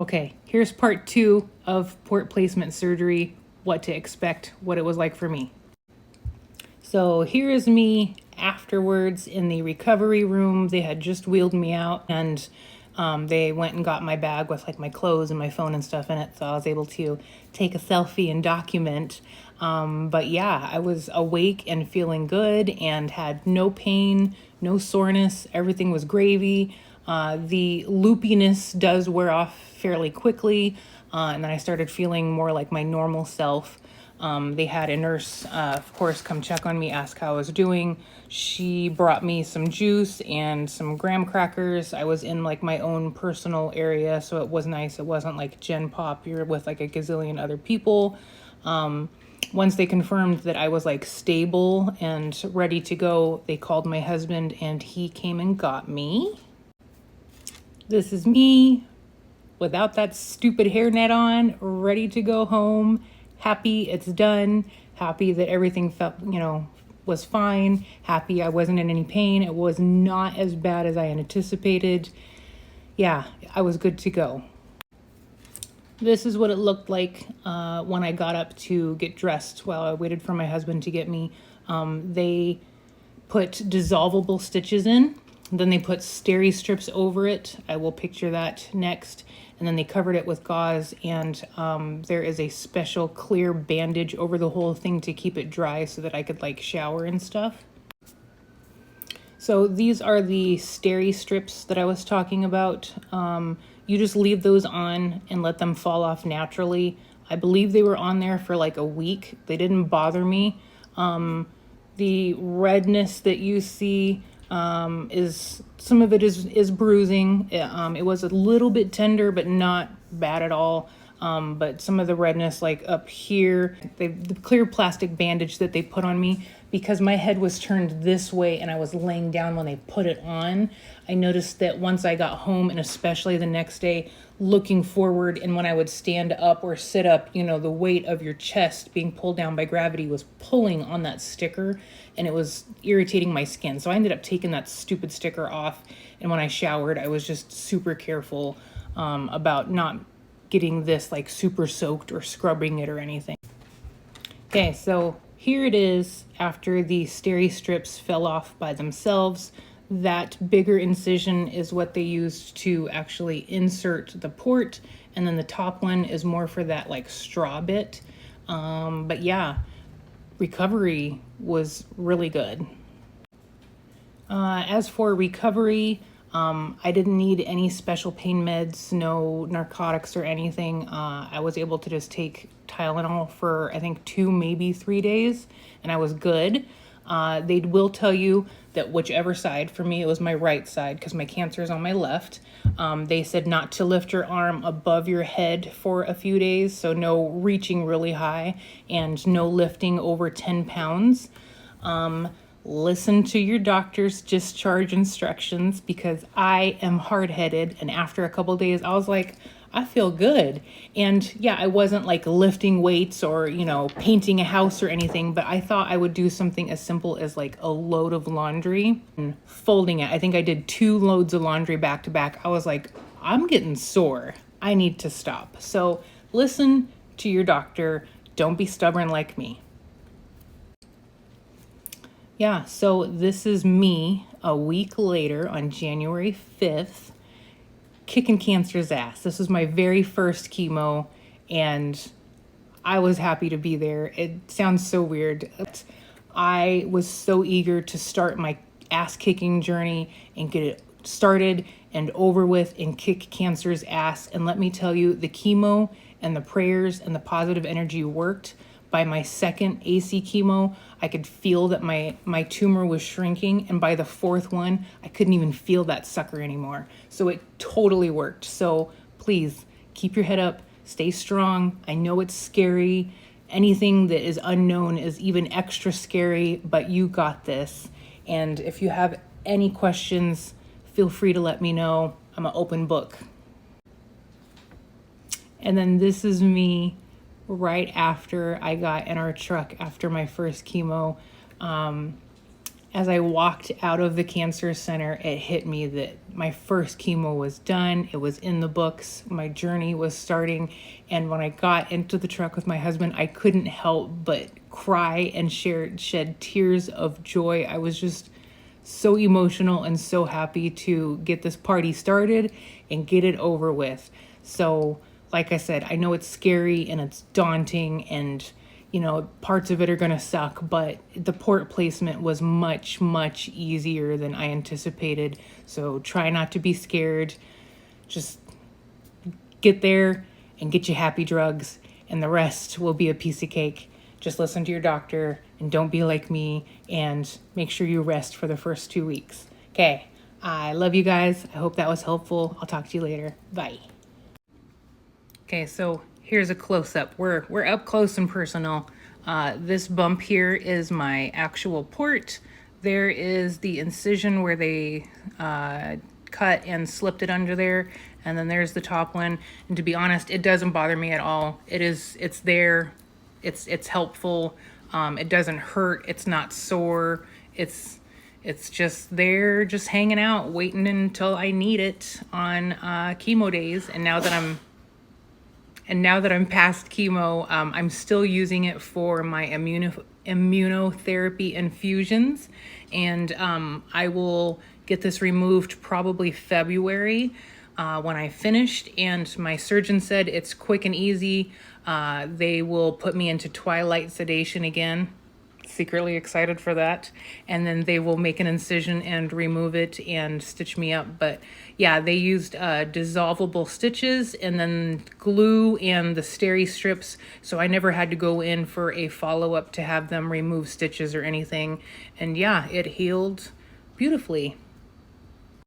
Okay, here's part 2 of port placement surgery, what to expect, what it was like for me. So here is me afterwards in the recovery room. They had just wheeled me out, and they went and got my bag with like my clothes and my phone and stuff in it. So I was able to take a selfie and document. But yeah, I was awake and feeling good and had no pain, no soreness. Everything was gravy. The loopiness does wear off fairly quickly. And then I started feeling more like my normal self. They had a nurse, of course, come check on me, ask how I was doing. She brought me some juice and some graham crackers. I was in like my own personal area, so it was nice. It wasn't like Gen Pop, you're with like a gazillion other people. Once they confirmed that I was like stable and ready to go, they called my husband and he came and got me. This is me without that stupid hairnet on, ready to go home, happy it's done, happy that everything felt, was fine, happy I wasn't in any pain. It was not as bad as I anticipated. Yeah, I was good to go. This is what it looked like when I got up to get dressed while I waited for my husband to get me. They put dissolvable stitches in. Then they put steri strips over it. I will picture that next. And then they covered it with gauze, and there is a special clear bandage over the whole thing to keep it dry so that I could like shower and stuff. So these are the steri strips that I was talking about. You just leave those on and let them fall off naturally. I believe they were on there for like a week. They didn't bother me. The redness that you see is some of it is bruising. It was a little bit tender, but not bad at all. But some of the redness, like up here, the clear plastic bandage that they put on me, because my head was turned this way and I was laying down when they put it on, I noticed that once I got home, and especially the next day, looking forward, and when I would stand up or sit up, the weight of your chest being pulled down by gravity was pulling on that sticker, and it was irritating my skin. So I ended up taking that stupid sticker off, and when I showered, I was just super careful about not getting this like super soaked or scrubbing it or anything. Okay, so here it is after the steri strips fell off by themselves. That bigger incision is what they used to actually insert the port, and then the top one is more for that like straw bit. But yeah, recovery was really good. As for recovery, I didn't need any special pain meds, no narcotics or anything. I was able to just take Tylenol for I think 2, maybe 3 days, and I was good. They will tell you that whichever side, for me it was my right side because my cancer is on my left. They said not to lift your arm above your head for a few days, so no reaching really high and no lifting over 10 pounds. Listen to your doctor's discharge instructions, because I am hard-headed, and after a couple days I was like, I feel good. And yeah, I wasn't like lifting weights or painting a house or anything, but I thought I would do something as simple as like a load of laundry and folding it. I think I did 2 loads of laundry back to back. I was like, I'm getting sore, I need to stop. So listen to your doctor, don't be stubborn like me. Yeah, so this is me a week later on January 5th, kicking cancer's ass. This was my very first chemo, and I was happy to be there. It sounds so weird. I was so eager to start my ass-kicking journey and get it started and over with and kick cancer's ass. And let me tell you, the chemo and the prayers and the positive energy worked. By my second AC chemo, I could feel that my tumor was shrinking, and by the 4th one, I couldn't even feel that sucker anymore. So it totally worked. So please keep your head up, stay strong. I know it's scary. Anything that is unknown is even extra scary, but you got this. And if you have any questions, feel free to let me know. I'm an open book. And then this is me right after I got in our truck after my first chemo. as I walked out of the cancer center, it hit me that my first chemo was done. It was in the books. My journey was starting. And when I got into the truck with my husband, I couldn't help but cry and shed tears of joy. I was just so emotional and so happy to get this party started and get it over with. So, like I said, I know it's scary and it's daunting, and parts of it are going to suck, but the port placement was much, much easier than I anticipated. So try not to be scared. Just get there and get your happy drugs, and the rest will be a piece of cake. Just listen to your doctor and don't be like me, and make sure you rest for the first 2 weeks. Okay, I love you guys. I hope that was helpful. I'll talk to you later. Bye. Okay, so here's a close-up. We're up close and personal. This bump here is my actual port. There is the incision where they cut and slipped it under there, and then there's the top one. And to be honest, it doesn't bother me at all. It's there. It's helpful. It doesn't hurt. It's not sore. It's just there, just hanging out, waiting until I need it on chemo days. And now that I'm past chemo, I'm still using it for my immunotherapy infusions, and I will get this removed probably February when I finished. And my surgeon said it's quick and easy. They will put me into twilight sedation again. Secretly excited for that. And then they will make an incision and remove it and stitch me up. But yeah, they used dissolvable stitches and then glue and the steri strips, so I never had to go in for a follow-up to have them remove stitches or anything. And yeah, it healed beautifully.